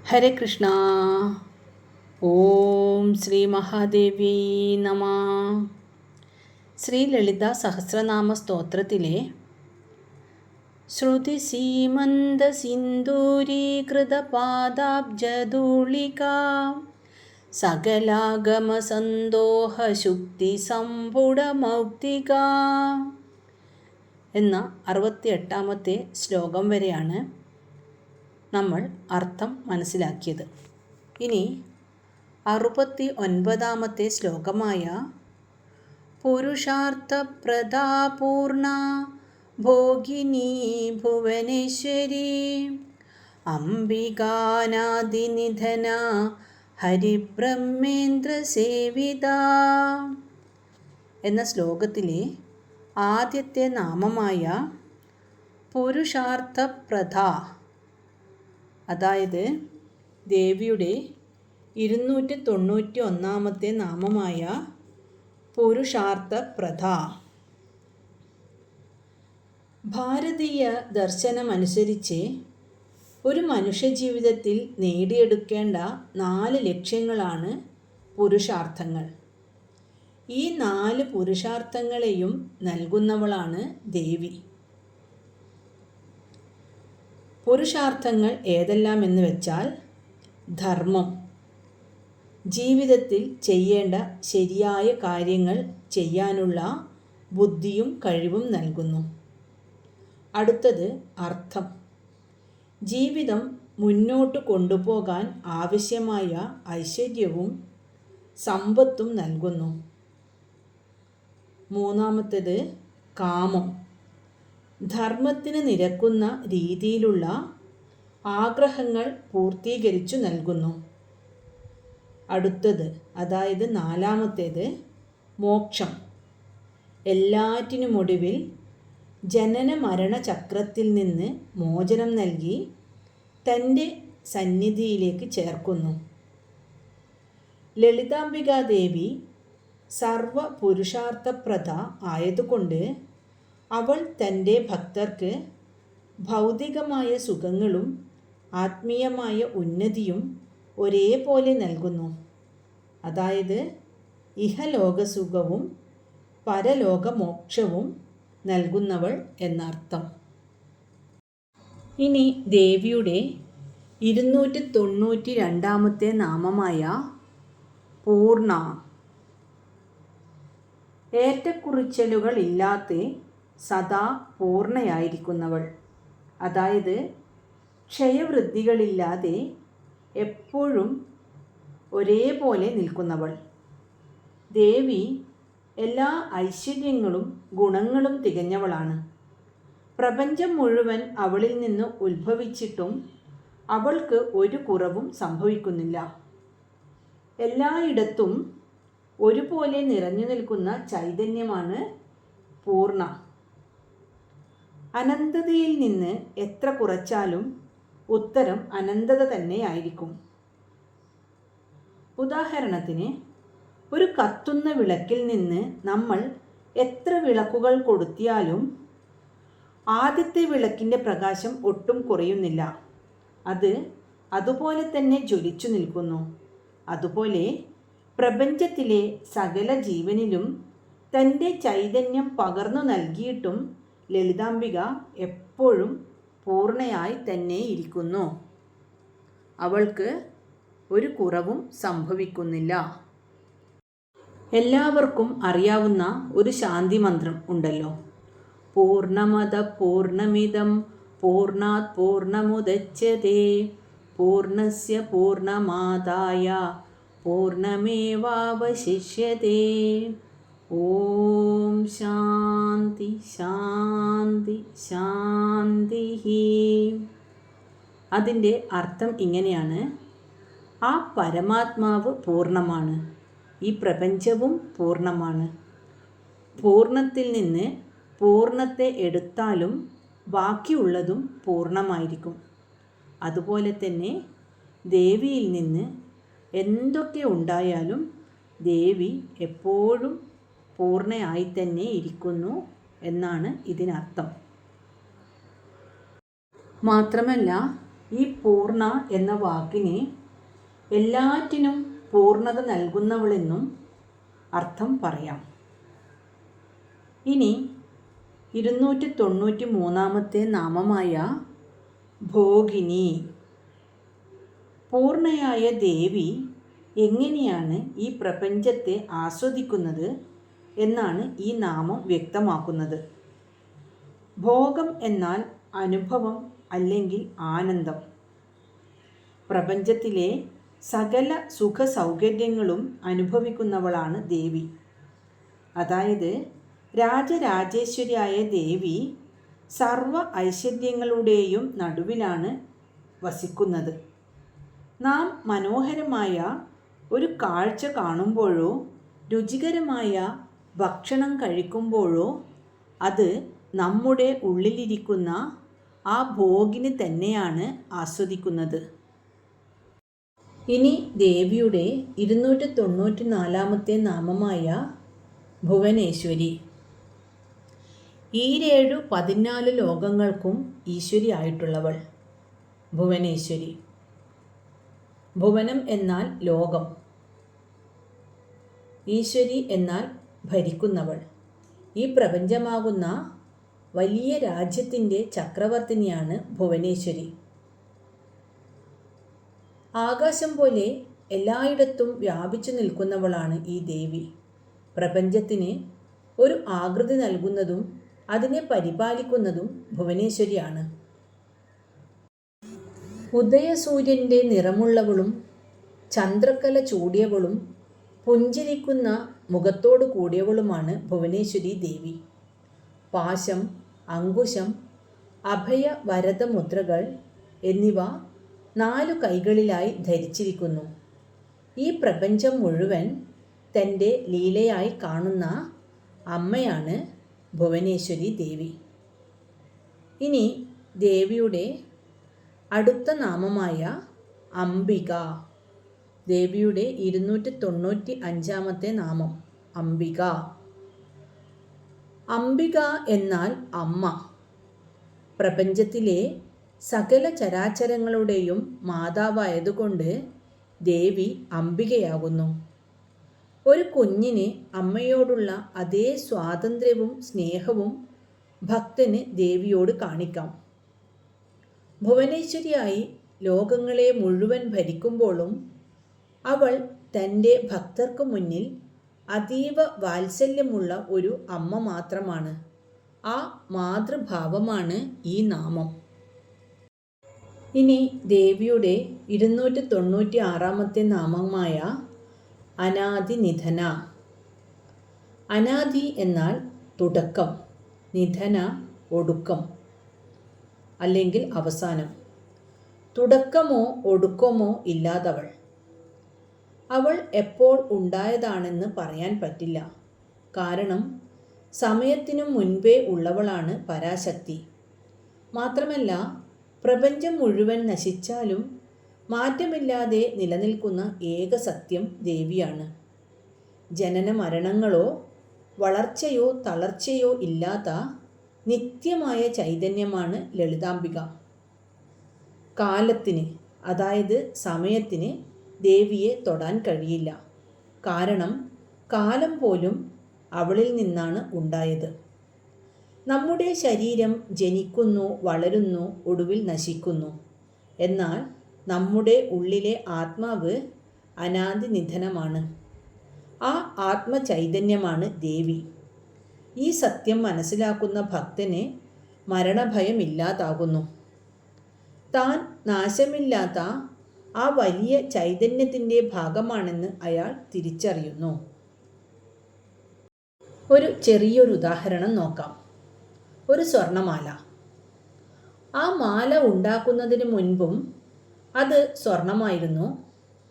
ഹരേ കൃഷ്ണ. ഓം ശ്രീ മഹാദേവി നമ. ശ്രീ ലളിത സഹസ്രനാമ സ്തോത്രത്തിലെ ശ്രുതി സീമന്ത സിന്ദൂരീകൃത പാദാബ്ജധൂളിക സകലാഗമ സന്തോഹ ശുക്തി സംപുടമൗക്തിക എന്ന 68ാമത്തെ ശ്ലോകം വരെയാണ് നമ്മൾ അർത്ഥം മനസ്സിലാക്കിയത്. ഇനി 69ാമത്തെ ശ്ലോകമായ പുരുഷാർത്ഥപ്രദാ പൂർണ്ണ ഭോഗിനി ഭുവനേശ്വരി അംബികാനാദിനിധന ഹരിബ്രഹ്മേന്ദ്ര സേവിത എന്ന ശ്ലോകത്തിലെ ആദ്യത്തെ നാമമായ പുരുഷാർത്ഥപ്രദ, അതായത് ദേവിയുടെ 291ാമത്തെ നാമമായ പുരുഷാർത്ഥപ്രദ, ഭാരതീയ ദർശനമനുസരിച്ച് ഒരു മനുഷ്യജീവിതത്തിൽ നേടിയെടുക്കേണ്ട 4 ലക്ഷ്യങ്ങളാണ് പുരുഷാർത്ഥങ്ങൾ. ഈ 4 പുരുഷാർത്ഥങ്ങളെയും നൽകുന്നവളാണ് ദേവി. പുരുഷാർത്ഥങ്ങൾ ഏതെല്ലാമെന്ന് വെച്ചാൽ, ധർമ്മം, ജീവിതത്തിൽ ചെയ്യേണ്ട ശരിയായ കാര്യങ്ങൾ ചെയ്യാനുള്ള ബുദ്ധിയും കഴിവും നൽകുന്നു. അടുത്തത് അർത്ഥം, ജീവിതം മുന്നോട്ട് കൊണ്ടുപോകാൻ ആവശ്യമായ ഐശ്വര്യവും സമ്പത്തും നൽകുന്നു. മൂന്നാമത്തേത് കാമം, ധർമ്മത്തിന് നിരക്കുന്ന രീതിയിലുള്ള ആഗ്രഹങ്ങൾ പൂർത്തീകരിച്ചു നൽകുന്നു. അടുത്തത്, അതായത് 4ാമത്തേത് മോക്ഷം, എല്ലാറ്റിനുമൊടുവിൽ ജനന മരണ ചക്രത്തിൽ നിന്ന് മോചനം നൽകി തൻ്റെ സന്നിധിയിലേക്ക് ചേർക്കുന്നു. ലളിതാംബികാദേവി സർവ പുരുഷാർത്ഥപ്രദ ആയതുകൊണ്ട് അവൾ തൻ്റെ ഭക്തർക്ക് ഭൗതികമായ സുഖങ്ങളും ആത്മീയമായ ഉന്നതിയും ഒരേപോലെ നൽകുന്നു. അതായത് ഇഹലോകസുഖവും പരലോകമോക്ഷവും നൽകുന്നവൾ എന്നർത്ഥം. ഇനി ദേവിയുടെ 292ാമത്തെ നാമമായ പൂർണ്ണ, ഏറ്റക്കുറിച്ചലുകളില്ലാത്ത സദാ പൂർണ്ണയായിരിക്കുന്നവൾ, അതായത് ക്ഷയവൃദ്ധികളില്ലാതെ എപ്പോഴും ഒരേപോലെ നിൽക്കുന്നവൾ. ദേവി എല്ലാ ഐശ്വര്യങ്ങളും ഗുണങ്ങളും തികഞ്ഞവളാണ്. പ്രപഞ്ചം മുഴുവൻ അവളിൽ നിന്ന് ഉത്ഭവിച്ചിട്ടും അവൾക്ക് ഒരു കുറവും സംഭവിക്കുന്നില്ല. എല്ലായിടത്തും ഒരുപോലെ നിറഞ്ഞു നിൽക്കുന്ന ചൈതന്യമാണ് പൂർണ്ണ. അനന്തതയിൽ നിന്ന് എത്ര കുറച്ചാലും ഉത്തരം അനന്തത തന്നെയായിരിക്കും. ഉദാഹരണത്തിന്, ഒരു കത്തുന്ന വിളക്കിൽ നിന്ന് നമ്മൾ എത്ര വിളക്കുകൾ കൊളുത്തിയാലും ആദ്യത്തെ വിളക്കിൻ്റെ പ്രകാശം ഒട്ടും കുറയുന്നില്ല. അത് അതുപോലെ തന്നെ ജ്വലിച്ചു നിൽക്കുന്നു. അതുപോലെ പ്രപഞ്ചത്തിലെ സകല ജീവനിലും തൻ്റെ ചൈതന്യം പകർന്നു നൽകിയിട്ടും ലളിതാംബിക എപ്പോഴും പൂർണ്ണയായി തന്നെ ഇരിക്കുന്നു. അവൾക്ക് ഒരു കുറവും സംഭവിക്കുന്നില്ല. എല്ലാവർക്കും അറിയാവുന്ന ഒരു ശാന്തി മന്ത്രം ഉണ്ടല്ലോ, പൂർണ്ണമദ പൂർണ്ണമിദം പൂർണ്ണാത് പൂർണ്ണമുദച്യതേ പൂർണ്ണസ്യ പൂർണ്ണമാദായ പൂർണ്ണമേവാവശിഷ്യതേ. ഓം ശാന്തി ശാന്തി ശാന്തി. അതിൻ്റെ അർത്ഥം ഇങ്ങനെയാണ്: ആ പരമാത്മാവ് പൂർണ്ണമാണ്, ഈ പ്രപഞ്ചവും പൂർണ്ണമാണ്. പൂർണ്ണത്തിൽ നിന്ന് പൂർണ്ണത്തെ എടുത്താലും ബാക്കിയുള്ളതും പൂർണ്ണമായിരിക്കും. അതുപോലെ തന്നെ ദേവിയിൽ നിന്ന് എന്തൊക്കെ ഉണ്ടായാലും ദേവി എപ്പോഴും പൂർണ്ണയായി തന്നെ ഇരിക്കുന്നു എന്നാണ് ഇതിനർത്ഥം. മാത്രമല്ല ഈ പൂർണ്ണ എന്ന വാക്കിന് എല്ലാറ്റിനും പൂർണ്ണത നൽകുന്നവളെന്നും അർത്ഥം പറയാം. ഇനി 293 നാമമായ ഭോഗിനി. പൂർണ്ണയായ ദേവി എങ്ങനെയാണ് ഈ പ്രപഞ്ചത്തെ ആസ്വദിക്കുന്നത് എന്നാണ് ഈ നാമം വ്യക്തമാക്കുന്നത്. ഭോഗം എന്നാൽ അനുഭവം അല്ലെങ്കിൽ ആനന്ദം. പ്രപഞ്ചത്തിലെ സകല സുഖ സൗകര്യങ്ങളും അനുഭവിക്കുന്നവളാണ് ദേവി. അതായത് രാജരാജേശ്വരിയായ ദേവി സർവ ഐശ്വര്യങ്ങളുടെയും നടുവിലാണ് വസിക്കുന്നത്. നാം മനോഹരമായ ഒരു കാഴ്ച കാണുമ്പോഴോ രുചികരമായ ഭക്ഷണം കഴിക്കുമ്പോഴോ അത് നമ്മുടെ ഉള്ളിലിരിക്കുന്ന ആ ഭോഗിനി തന്നെയാണ് ആസ്വദിക്കുന്നത്. ഇനി ദേവിയുടെ 294 നാമമായ ഭുവനേശ്വരി. ഈരേഴു 14 ലോകങ്ങൾക്കും ഈശ്വരി ആയിട്ടുള്ളവൾ ഭുവനേശ്വരി. ഭുവനം എന്നാൽ ലോകം, ഈശ്വരി എന്നാൽ ഭരിക്കുന്നവൾ. ഈ പ്രപഞ്ചമാകുന്ന വലിയ രാജ്യത്തിൻ്റെ ചക്രവർത്തിനിയാണ് ഭുവനേശ്വരി. ആകാശം പോലെ എല്ലായിടത്തും വ്യാപിച്ചു നിൽക്കുന്നവളാണ് ഈ ദേവി. പ്രപഞ്ചത്തിന് ഒരു ആകൃതി നൽകുന്നതും അതിനെ പരിപാലിക്കുന്നതും ഭുവനേശ്വരിയാണ്. ഉദയസൂര്യൻ്റെ നിറമുള്ളവളും ചന്ദ്രക്കല ചൂടിയവളും പുഞ്ചിരിക്കുന്ന മുഖത്തോടു കൂടിയവളുമാണ് ഭുവനേശ്വരി ദേവി. പാശം, അങ്കുശം, അഭയ വരദ മുദ്രകൾ എന്നിവ 4 കൈകളിലായി ധരിച്ചിരിക്കുന്നു. ഈ പ്രപഞ്ചം മുഴുവൻ തൻ്റെ ലീലയായി കാണുന്ന അമ്മയാണ് ഭുവനേശ്വരി ദേവി. ഇനി ദേവിയുടെ അടുത്ത നാമമായ അംബിക. ദേവിയുടെ 295 നാമം അംബിക. അംബിക എന്നാൽ അമ്മ. പ്രപഞ്ചത്തിലെ സകല ചരാചരങ്ങളുടെയും മാതാവായതുകൊണ്ട് ദേവി അംബികയാകുന്നു. ഒരു കുഞ്ഞിന് അമ്മയോടുള്ള അതേ സ്വാതന്ത്ര്യവും സ്നേഹവും ഭക്തന് ദേവിയോട് കാണിക്കാം. ഭുവനേശ്വരിയായി ലോകങ്ങളെ മുഴുവൻ ഭരിക്കുമ്പോഴും അവൾ തൻ്റെ ഭക്തർക്ക് മുന്നിൽ അതീവ വാത്സല്യമുള്ള ഒരു അമ്മ മാത്രമാണ്. ആ മാതൃഭാവമാണ് ഈ നാമം. ഇനി ദേവിയുടെ 296 നാമമായ അനാദി നിധന. അനാദി എന്നാൽ തുടക്കം, നിധന ഒടുക്കം അല്ലെങ്കിൽ അവസാനം. തുടക്കമോ ഒടുക്കമോ ഇല്ലാത്തവൾ. അവൾ എപ്പോൾ ഉണ്ടായതാണെന്ന് പറയാൻ പറ്റില്ല. കാരണം സമയത്തിനു മുൻപേ ഉള്ളവളാണ് പരാശക്തി. മാത്രമല്ല പ്രപഞ്ചം മുഴുവൻ നശിച്ചാലും മാറ്റമില്ലാതെ നിലനിൽക്കുന്ന ഏക സത്യം ദേവിയാണ്. ജനന മരണങ്ങളോ വളർച്ചയോ തളർച്ചയോ ഇല്ലാത്ത നിത്യമായ ചൈതന്യമാണ് ലളിതാംബിക. കാലത്തിന്, അതായത് സമയത്തിന് ദേവിയെ തൊടാൻ കഴിയില്ല. കാരണം കാലം പോലും അവളിൽ നിന്നാണ് ഉണ്ടായത്. നമ്മുടെ ശരീരം ജനിക്കുന്നു, വളരുന്നു, ഒടുവിൽ നശിക്കുന്നു. എന്നാൽ നമ്മുടെ ഉള്ളിലെ ആത്മാവ് അനാദി നിധനമാണ്. ആ ആത്മചൈതന്യമാണ് ദേവി. ഈ സത്യം മനസ്സിലാക്കുന്ന ഭക്തന് മരണഭയമില്ലാതാകുന്നു. താൻ നാശമില്ലാത്ത ആ വലിയ ചൈതന്യത്തിൻ്റെ ഭാഗമാണെന്ന് അയാൾ തിരിച്ചറിയുന്നു. ഒരു ചെറിയൊരു ഉദാഹരണം നോക്കാം. ഒരു സ്വർണമാല. ആ മാല ഉണ്ടാക്കുന്നതിന് മുൻപും അത് സ്വർണമായിരുന്നു.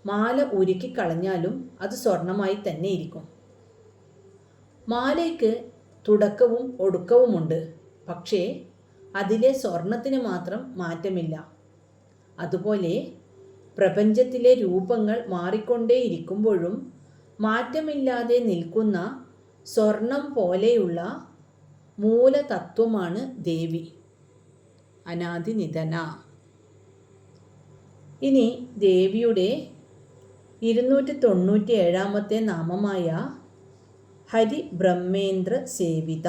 മാല ഉരുക്കിക്കളഞ്ഞാലും അത് സ്വർണമായി തന്നെ ഇരിക്കും. മാലയ്ക്ക് തുടക്കവും ഒടുക്കവുമുണ്ട്. പക്ഷേ അതിലെ സ്വർണത്തിന് മാത്രം മാറ്റമില്ല. അതുപോലെ പ്രപഞ്ചത്തിലെ രൂപങ്ങൾ മാറിക്കൊണ്ടേയിരിക്കുമ്പോഴും മാറ്റമില്ലാതെ നിൽക്കുന്ന സ്വർണം പോലെയുള്ള മൂലതത്വമാണ് ദേവി, അനാദി നിധന. ഇനി ദേവിയുടെ 297 നാമമായ ഹരിബ്രഹ്മേന്ദ്ര സേവിത.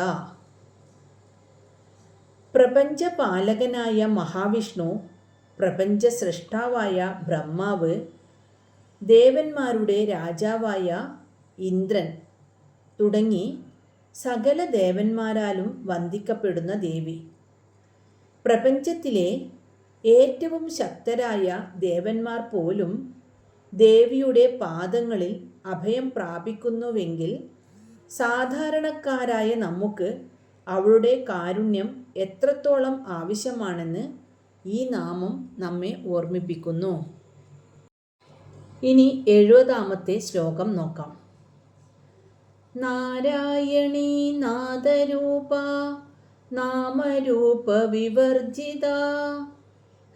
പ്രപഞ്ചപാലകനായ മഹാവിഷ്ണു, പ്രപഞ്ച സൃഷ്ടാവായ ബ്രഹ്മാവ്, ദേവന്മാരുടെ രാജാവായ ഇന്ദ്രൻ തുടങ്ങി സകല ദേവന്മാരാലും വന്ദിക്കപ്പെടുന്ന ദേവി. പ്രപഞ്ചത്തിലെ ഏറ്റവും ശക്തരായ ദേവന്മാർ പോലും ദേവിയുടെ പാദങ്ങളിൽ അഭയം പ്രാപിക്കുന്നുവെങ്കിൽ സാധാരണക്കാരായ നമുക്ക് അവളുടെ കാരുണ്യം എത്രത്തോളം ആവശ്യമാണെന്ന് ഈ നാമം നമ്മെ ഓർമ്മിപ്പിക്കുന്നു. ഇനി 70 ശ്ലോകം നോക്കാം. നാരായണീ നാദരൂപ നാമരൂപ വിവർജിത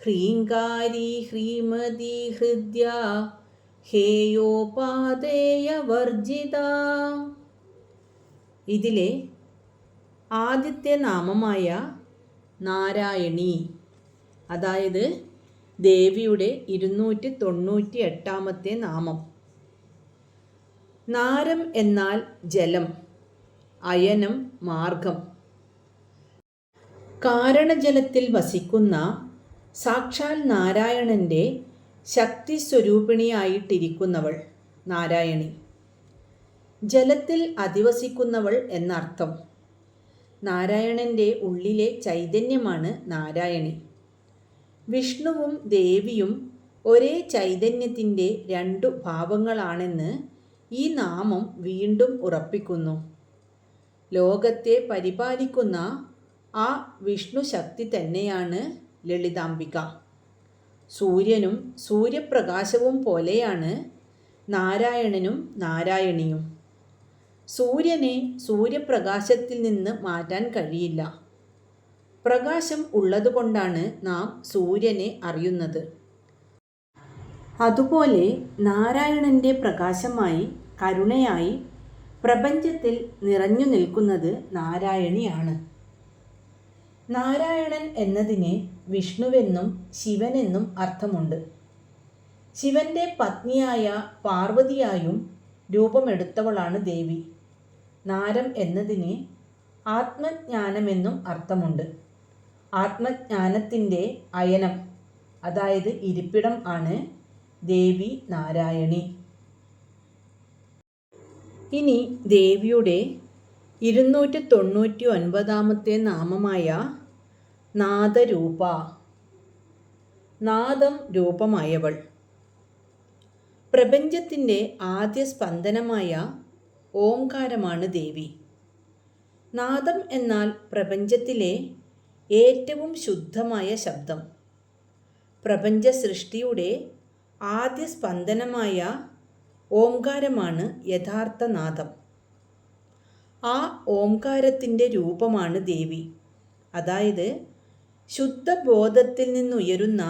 ഹ്രീങ്കാരി ഹ്രീമതി ഹൃദ്യ ഹേയോപാദേയ വർജിത. ഇതിലെ ആദ്യത്തെ നാമമായ നാരായണി, അതായത് ദേവിയുടെ 298 നാമം. നാരം എന്നാൽ ജലം, അയനം മാർഗം. കാരണജലത്തിൽ വസിക്കുന്ന സാക്ഷാൽ നാരായണൻ്റെ ശക്തി സ്വരൂപിണിയായിട്ടിരിക്കുന്നവൾ നാരായണി. ജലത്തിൽ അധിവസിക്കുന്നവൾ എന്നർത്ഥം. നാരായണൻ്റെ ഉള്ളിലെ ചൈതന്യമാണ് നാരായണി. വിഷ്ണുവും ദേവിയും ഒരേ ചൈതന്യത്തിൻ്റെ 2 ഭാവങ്ങളാണെന്ന് ഈ നാമം വീണ്ടും ഉറപ്പിക്കുന്നു. ലോകത്തെ പരിപാലിക്കുന്ന ആ വിഷ്ണു ശക്തി തന്നെയാണ് ലളിതാംബിക. സൂര്യനും സൂര്യപ്രകാശവും പോലെയാണ് നാരായണനും നാരായണിയും. സൂര്യനെ സൂര്യപ്രകാശത്തിൽ നിന്ന് മാറ്റാൻ കഴിയില്ല. പ്രകാശം ഉള്ളതുകൊണ്ടാണ് നാം സൂര്യനെ അറിയുന്നത്. അതുപോലെ നാരായണൻ്റെ പ്രകാശമായി കരുണയായി പ്രപഞ്ചത്തിൽ നിറഞ്ഞു നിൽക്കുന്നത് നാരായണിയാണ്. നാരായണൻ എന്നതിന് വിഷ്ണുവെന്നും ശിവനെന്നും അർത്ഥമുണ്ട്. ശിവൻ്റെ പത്നിയായ പാർവതിയായും രൂപമെടുത്തവളാണ് ദേവി. നാരം എന്നതിന് ആത്മജ്ഞാനമെന്നും അർത്ഥമുണ്ട്. ആത്മജ്ഞാനത്തിൻ്റെ അയനം, അതായത് ഇരിപ്പിടം ആണ് ദേവി നാരായണി. ഇനി ദേവിയുടെ 299 നാമമായ നാദരൂപ, നാദം രൂപമായവൾ. പ്രപഞ്ചത്തിൻ്റെ ആദ്യ സ്പന്ദനമായ ഓംകാരമാണ് ദേവി. നാദം എന്നാൽ പ്രപഞ്ചത്തിലെ ഏറ്റവും ശുദ്ധമായ ശബ്ദം. പ്രപഞ്ച സൃഷ്ടിയുടെ ആദ്യ സ്പന്ദനമായ ഓംകാരമാണ് യഥാർത്ഥ നാദം. ആ ഓംകാരത്തിൻ്റെ രൂപമാണ് ദേവി, അതായത് ശുദ്ധബോധത്തിൽ നിന്നുയരുന്ന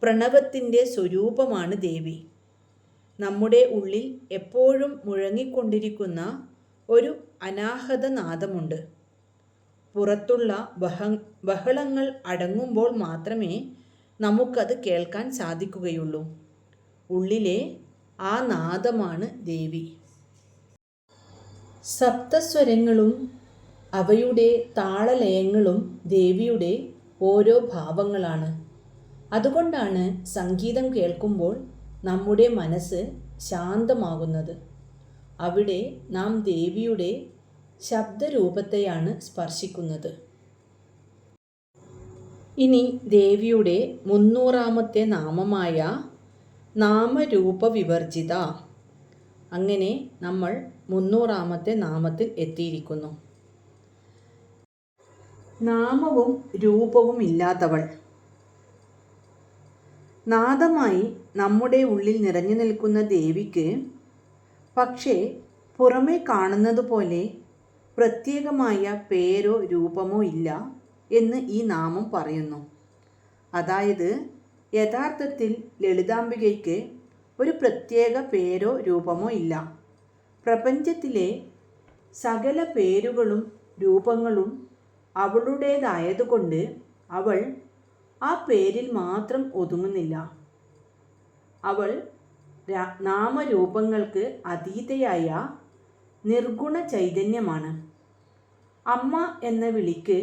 പ്രണവത്തിൻ്റെ സ്വരൂപമാണ് ദേവി. നമ്മുടെ ഉള്ളിൽ എപ്പോഴും മുഴങ്ങിക്കൊണ്ടിരിക്കുന്ന ഒരു അനാഹത നാദമുണ്ട്. പുറത്തുള്ള ബഹളങ്ങൾ അടങ്ങുമ്പോൾ മാത്രമേ നമുക്കത് കേൾക്കാൻ സാധിക്കുകയുള്ളൂ. ഉള്ളിലെ ആ നാദമാണ് ദേവി. സപ്തസ്വരങ്ങളും അവയുടെ താളലയങ്ങളും ദേവിയുടെ ഓരോ ഭാവങ്ങളാണ്. അതുകൊണ്ടാണ് സംഗീതം കേൾക്കുമ്പോൾ നമ്മുടെ മനസ്സ് ശാന്തമാകുന്നത്. അവിടെ നാം ദേവിയുടെ ശബ്ദരൂപത്തെയാണ് സ്പർശിക്കുന്നത്. ഇനി ദേവിയുടെ 300 നാമമായ നാമരൂപ വിവർജിത. അങ്ങനെ നമ്മൾ 300 നാമത്തിൽ എത്തിയിരിക്കുന്നു. നാമവും രൂപവും ഇല്ലാത്തവൾ. നാദമായി നമ്മുടെ ഉള്ളിൽ നിറഞ്ഞു നിൽക്കുന്ന ദേവിക്ക് പക്ഷേ പുറമേ കാണുന്നത് പോലെ പ്രത്യേകമായ പേരോ രൂപമോ ഇല്ല എന്ന് ഈ നാമം പറയുന്നു. അതായത് യഥാർത്ഥത്തിൽ ലളിതാംബികയ്ക്ക് ഒരു പ്രത്യേക പേരോ രൂപമോ ഇല്ല. പ്രപഞ്ചത്തിലെ സകല പേരുകളും രൂപങ്ങളും അവളുടേതായതുകൊണ്ട് അവൾ ആ പേരിൽ മാത്രം ഒതുങ്ങുന്നില്ല. അവൾ നാമരൂപങ്ങൾക്ക് അതീതയായ നിർഗുണ ചൈതന്യമാണ്. അമ്മ എന്ന വിളിക്ക്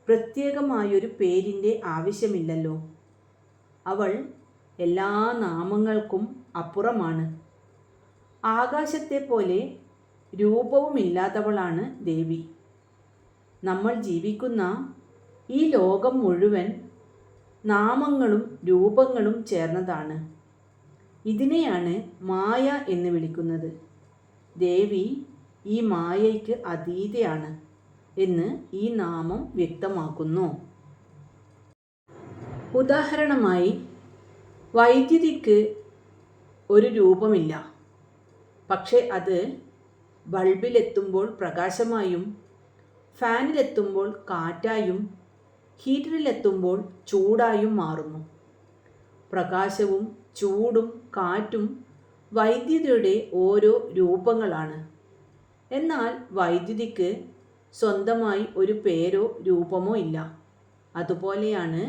പ്രത്യേകമായൊരു പേരിൻ്റെ ആവശ്യമില്ലല്ലോ. അവൾ എല്ലാ നാമങ്ങൾക്കും അപ്പുറമാണ്. ആകാശത്തെ പോലെ രൂപവുമില്ലാത്തവളാണ് ദേവി. നമ്മൾ ജീവിക്കുന്ന ഈ ലോകം മുഴുവൻ നാമങ്ങളും രൂപങ്ങളും ചേർന്നതാണ്. ഇതിനെയാണ് മായ എന്ന് വിളിക്കുന്നത്. ദേവി ഈ മായയ്ക്ക് അതീതയാണ് എന്ന് ഈ നാമം വ്യക്തമാക്കുന്നു. ഉദാഹരണമായി, വൈദ്യുതിക്ക് ഒരു രൂപമില്ല. പക്ഷേ അത് ബൾബിലെത്തുമ്പോൾ പ്രകാശമായും, ഫാനിലെത്തുമ്പോൾ കാറ്റായും, ഹീറ്ററിലെത്തുമ്പോൾ ചൂടായും മാറുന്നു. പ്രകാശവും ചൂടും കാറ്റും വൈദ്യുതിയുടെ ഓരോ രൂപങ്ങളാണ്. എന്നാൽ വൈദ്യുതിക്ക് സ്വന്തമായി ഒരു പേരോ രൂപമോ ഇല്ല. അതുപോലെയാണ്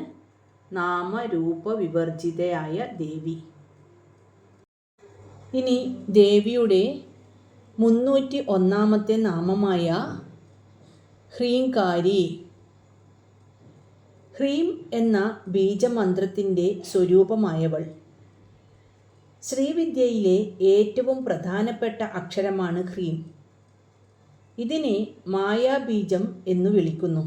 നാമരൂപവിവർജിതയായ ദേവി. ഇനി ദേവിയുടെ 301 നാമമായ ഹ്രീംകാരി. ഹ്രീം എന്ന ബീജമന്ത്രത്തിൻ്റെ സ്വരൂപമായവൾ. ശ്രീവിദ്യയിലെ ഏറ്റവും പ്രധാനപ്പെട്ട അക്ഷരമാണ് ഹ്രീം. ഇതിനെ മായാബീജം എന്നു വിളിക്കുന്നു.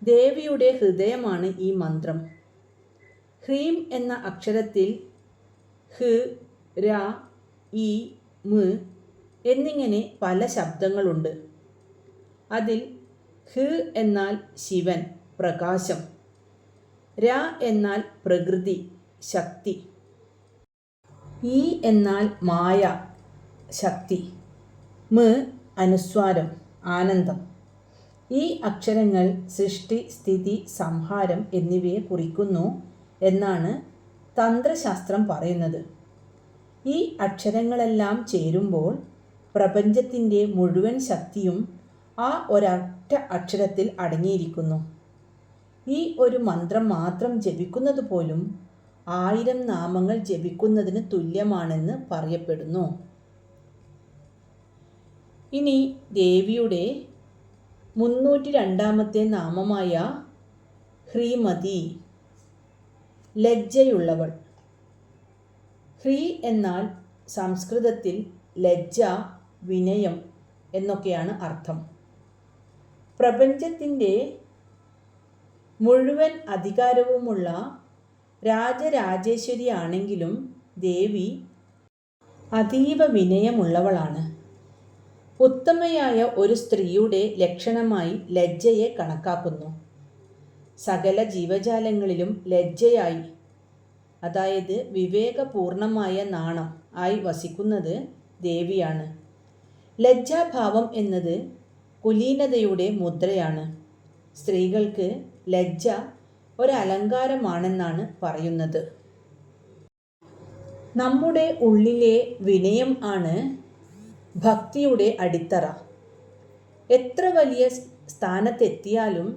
ദേവിയുടെ ഹൃദയമാണ് ഈ മന്ത്രം. ഹ്രീം എന്ന അക്ഷരത്തിൽ ഹ്, ര, ഇ, മ് എന്നിങ്ങനെ പല ശബ്ദങ്ങളുണ്ട്. അതിൽ ഹ് എന്നാൽ ശിവൻ, പ്രകാശം. ര എന്നാൽ പ്രകൃതി, ശക്തി. ഇ എന്നാൽ മായ, ശക്തി. മ് അനുസ്വാരം, ആനന്ദം. ഈ അക്ഷരങ്ങൾ സൃഷ്ടി, സ്ഥിതി, സംഹാരം എന്നിവയെ കുറിക്കുന്നു എന്നാണ് തന്ത്രശാസ്ത്രം പറയുന്നത്. ഈ അക്ഷരങ്ങളെല്ലാം ചേരുമ്പോൾ പ്രപഞ്ചത്തിൻ്റെ മുഴുവൻ ശക്തിയും ആ ഒരൊറ്റ അക്ഷരത്തിൽ അടങ്ങിയിരിക്കുന്നു. ഈ ഒരു മന്ത്രം മാത്രം ജപിക്കുന്നത് പോലും 1000 നാമങ്ങൾ ജപിക്കുന്നതിന് തുല്യമാണെന്ന് പറയപ്പെടുന്നു. ഇനി ദേവിയുടെ 302 നാമമായ ഹ്രീമതി, ലജ്ജയുള്ളവൾ. ഹ്രീ എന്നാൽ സംസ്കൃതത്തിൽ ലജ്ജ, വിനയം എന്നൊക്കെയാണ് അർത്ഥം. പ്രപഞ്ചത്തിൻ്റെ മുഴുവൻ അധികാരവുമുള്ള രാജരാജേശ്വരിയാണെങ്കിലും ദേവി അതീവ വിനയമുള്ളവളാണ്. ഉത്തമയായ ഒരു സ്ത്രീയുടെ ലക്ഷണമായി ലജ്ജയെ കണക്കാക്കുന്നു. സകല ജീവജാലങ്ങളിലും ലജ്ജയായി, അതായത് വിവേകപൂർണമായ നാണം ആയി വസിക്കുന്നത് ദേവിയാണ്. ലജ്ജാഭാവം എന്നത് കുലീനതയുടെ മുദ്രയാണ്. സ്ത്രീകൾക്ക് ലജ്ജ ഒരലങ്കാരമാണെന്നാണ് പറയുന്നത്. നമ്മുടെ ഉള്ളിലെ വിനയം ആണ് ഭക്തിയുടെ അടിത്തറ. എത്ര വലിയ സ്ഥാനത്തെത്തിയാലും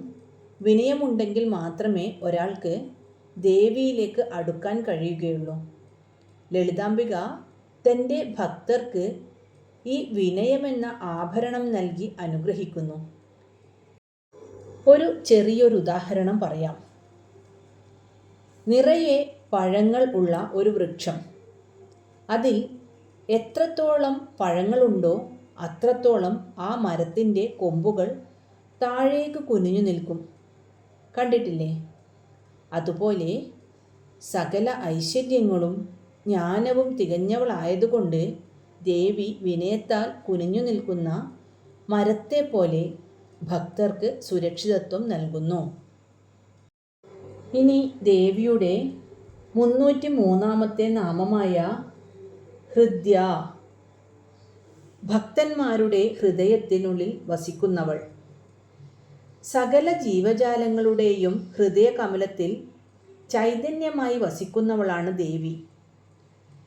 വിനയമുണ്ടെങ്കിൽ മാത്രമേ ഒരാൾക്ക് ദേവിയിലേക്ക് അടുക്കാൻ കഴിയുകയുള്ളൂ. ലളിതാംബിക തൻ്റെ ഭക്തർക്ക് ഈ വിനയമെന്ന ആഭരണം നൽകി അനുഗ്രഹിക്കുന്നു. ഒരു ചെറിയൊരു ഉദാഹരണം പറയാം. നിറയെ പഴങ്ങൾ ഉള്ള ഒരു വൃക്ഷം. അതിൽ എത്രത്തോളം പഴങ്ങളുണ്ടോ അത്രത്തോളം ആ മരത്തിൻ്റെ കൊമ്പുകൾ താഴേക്ക് കുനിഞ്ഞു നിൽക്കും. കണ്ടിട്ടില്ലേ? അതുപോലെ സകല ഐശ്വര്യങ്ങളും ജ്ഞാനവും തികഞ്ഞവളായതുകൊണ്ട് ദേവി വിനയത്താൽ കുനിഞ്ഞു നിൽക്കുന്ന മരത്തെ പോലെ ഭക്തർക്ക് സുരക്ഷിതത്വം നൽകുന്നു. ഇനി ദേവിയുടെ 303 നാമമായ ഹൃദ്യ, ഭക്തന്മാരുടെ ഹൃദയത്തിനുള്ളിൽ വസിക്കുന്നവൾ. സകല ജീവജാലങ്ങളുടെയും ഹൃദയകമലത്തിൽ ചൈതന്യമായി വസിക്കുന്നവളാണ് ദേവി.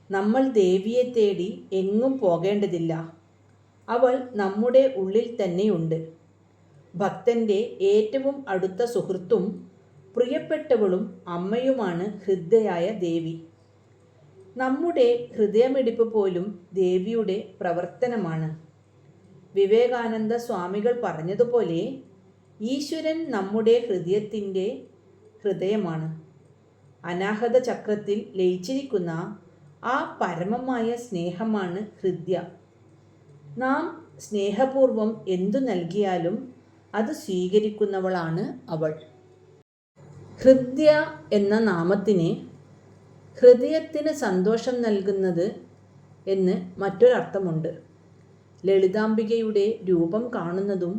നമ്മൾ ദേവിയെ തേടി എങ്ങും പോകേണ്ടതില്ല. അവൾ നമ്മുടെ ഉള്ളിൽ തന്നെയുണ്ട്. ഭക്തൻ്റെ ഏറ്റവും അടുത്ത സുഹൃത്തും പ്രിയപ്പെട്ടവളും അമ്മയുമാണ് ഹൃദ്യയായ ദേവി. നമ്മുടെ ഹൃദയമിടിപ്പ് പോലും ദേവിയുടെ പ്രവർത്തനമാണ്. വിവേകാനന്ദ സ്വാമികൾ പറഞ്ഞതുപോലെ ഈശ്വരൻ നമ്മുടെ ഹൃദയത്തിൻ്റെ ഹൃദയമാണ്. അനാഹത ചക്രത്തിൽ ലയിച്ചിരിക്കുന്ന ആ പരമമായ സ്നേഹമാണ് ഹൃദ്യ. നാം സ്നേഹപൂർവം എന്തു നൽകിയാലും അത് സ്വീകരിക്കുന്നവളാണ് അവൾ. ഹൃദ്യ എന്ന നാമത്തിന് ഹൃദയത്തിന് സന്തോഷം നൽകുന്നത് എന്ന് മറ്റൊരർത്ഥമുണ്ട്. ലളിതാംബികയുടെ രൂപം കാണുന്നതും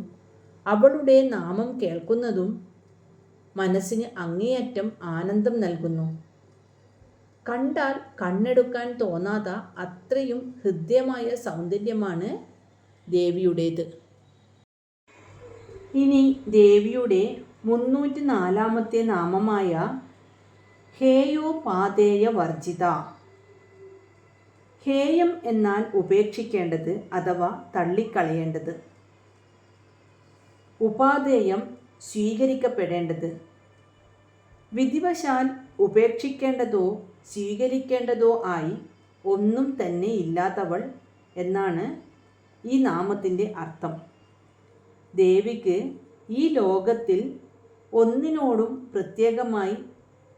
അവളുടെ നാമം കേൾക്കുന്നതും മനസ്സിന് അങ്ങേയറ്റം ആനന്ദം നൽകുന്നു. കണ്ടാൽ കണ്ണെടുക്കാൻ തോന്നാത്ത അത്രയും ഹൃദ്യമായ സൗന്ദര്യമാണ് ദേവിയുടേത്. ഇനി ദേവിയുടെ 304 നാമമായ ഹേയോപാദേയ വർജിത. ഹേയം എന്നാൽ ഉപേക്ഷിക്കേണ്ടത് അഥവാ തള്ളിക്കളയേണ്ടത്. ഉപാദേയം സ്വീകരിക്കപ്പെടേണ്ടത്. വിധിവശാൽ ഉപേക്ഷിക്കേണ്ടതോ സ്വീകരിക്കേണ്ടതോ ആയി ഒന്നും തന്നെ ഇല്ലാത്തവൾ എന്നാണ് ഈ നാമത്തിൻ്റെ അർത്ഥം. ദേവിക്ക് ഈ ലോകത്തിൽ ഒന്നിനോടും പ്രത്യേകമായി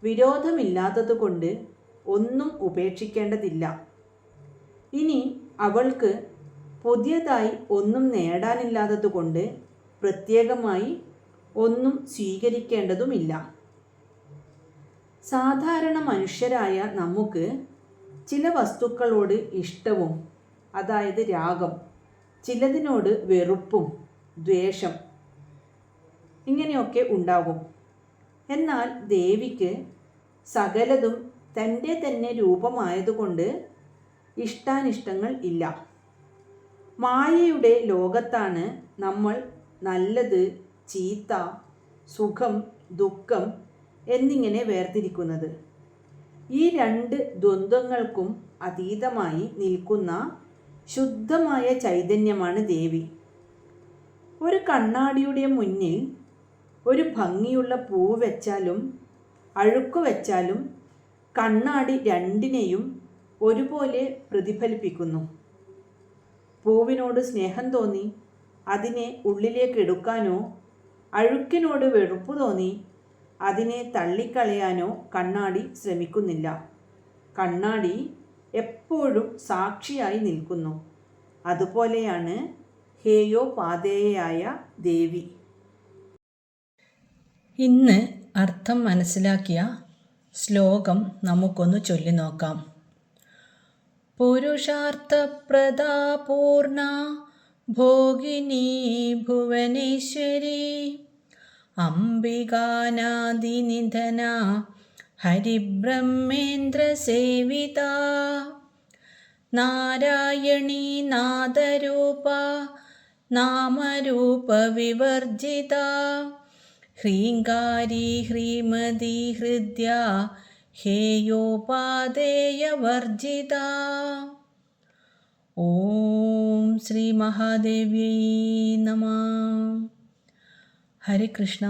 വിരോധമില്ലാത്തതുകൊണ്ട് ഒന്നും ഉപേക്ഷിക്കേണ്ടതില്ല. ഇനി അവൾക്ക് പുതിയതായി ഒന്നും നേടാനില്ലാത്തതുകൊണ്ട് പ്രത്യേകമായി ഒന്നും സ്വീകരിക്കേണ്ടതുമില്ല. സാധാരണ മനുഷ്യരായ നമുക്ക് ചില വസ്തുക്കളോട് ഇഷ്ടവും, അതായത് രാഗം, ചിലതിനോട് വെറുപ്പും ദ്വേഷം ഇങ്ങനെയൊക്കെ ഉണ്ടാകും. എന്നാൽ ദേവിക്ക് സകലതും തൻ്റെ തന്നെ രൂപമായതുകൊണ്ട് ഇഷ്ടാനിഷ്ടങ്ങൾ ഇല്ല. മായയുടെ ലോകത്താണ് നമ്മൾ നല്ലത്, ചീത്ത, സുഖം, ദുഃഖം എന്നിങ്ങനെ വേർതിരിക്കുന്നത്. ഈ രണ്ട് ദ്വന്ദ്വങ്ങൾക്കും അതീതമായി നിൽക്കുന്ന ശുദ്ധമായ ചൈതന്യമാണ് ദേവി. ഒരു കണ്ണാടിയുടെ മുന്നിൽ ഒരു ഭംഗിയുള്ള പൂവ് വെച്ചാലും അഴുക്കു വെച്ചാലും കണ്ണാടി രണ്ടിനെയും ഒരുപോലെ പ്രതിഫലിപ്പിക്കുന്നു. പൂവിനോട് സ്നേഹം തോന്നി അതിനെ ഉള്ളിലേക്ക് എടുക്കാനോ അഴുക്കിനോട് വെറുപ്പ് തോന്നി അതിനെ തള്ളിക്കളയാനോ കണ്ണാടി ശ്രമിക്കുന്നില്ല. കണ്ണാടി എപ്പോഴും സാക്ഷിയായി നിൽക്കുന്നു. അതുപോലെയാണ് ഹേയോപാദേയയായ ദേവി. ഇന്ന് അർത്ഥം മനസ്സിലാക്കിയ ശ്ലോകം നമുക്കൊന്ന് ചൊല്ലി നോക്കാം. പുരുഷാർത്ഥപ്രദാ പൂർണ്ണ ഭോഗിനി ഭുവനേശ്വരി അംബികാനാദിനിധന ഹരിബ്രഹ്മേന്ദ്ര സേവിത നാരായണീ നാദരൂപ നാമരൂപ വിവർജിത ഹ്രീങ്കാരി ഹ്രീമതി ഹൃദ്യ ഹേയോപാദേയ വർജിത. ഓം ശ്രീ മഹാദേവ്യൈ നമഃ. ഹരേ കൃഷ്ണ.